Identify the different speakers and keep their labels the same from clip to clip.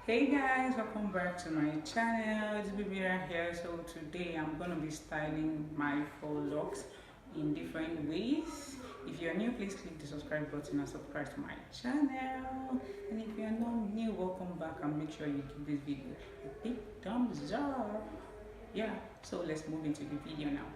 Speaker 1: Hey guys, welcome back to my channel. It's Bibira here. So today I'm gonna be styling my faux locks in different ways. If you're new, please click the subscribe button and subscribe to my channel. And if you're not new, welcome back and make sure you give this video a big thumbs up. Yeah, so let's move into the video now.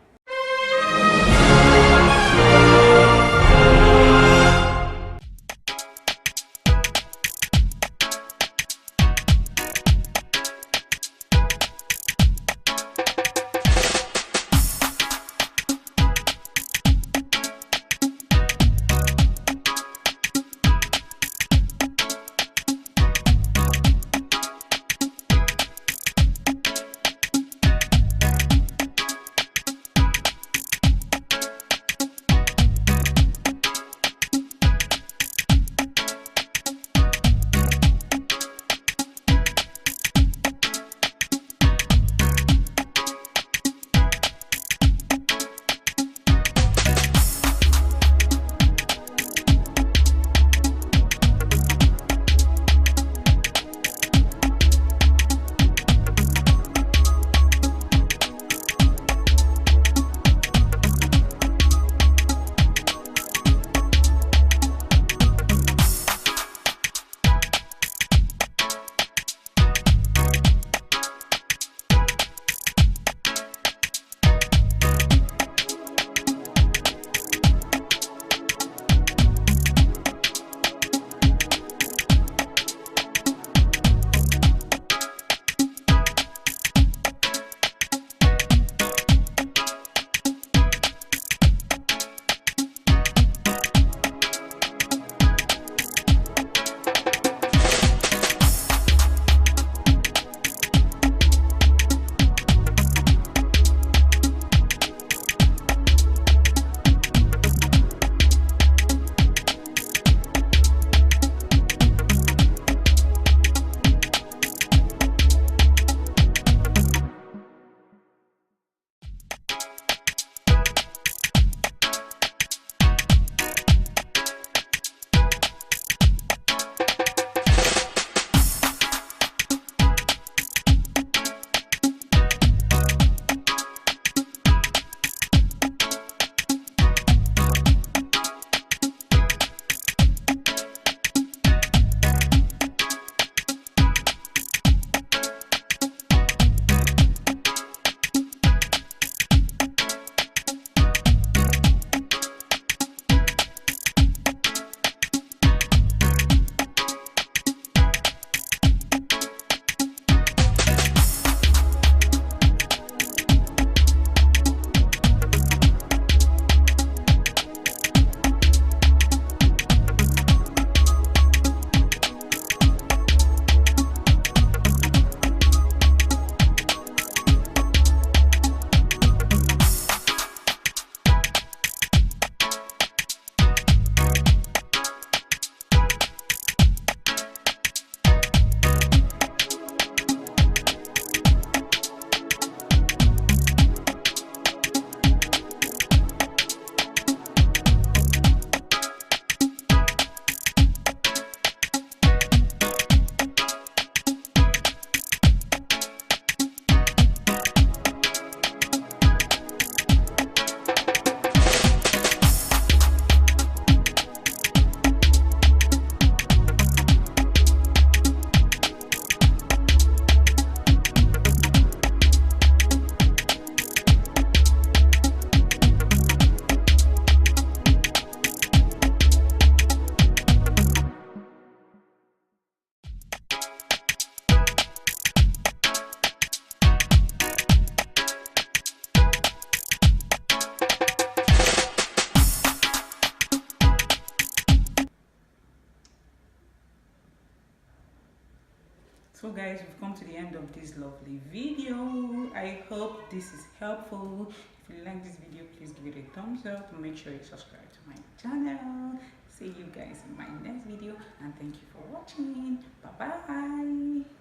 Speaker 1: So guys, we've come to the end of this lovely video. I hope this is helpful. If you like this video, please give it a thumbs up and make sure you subscribe to my channel. See you guys in my next video and thank you for watching. Bye bye.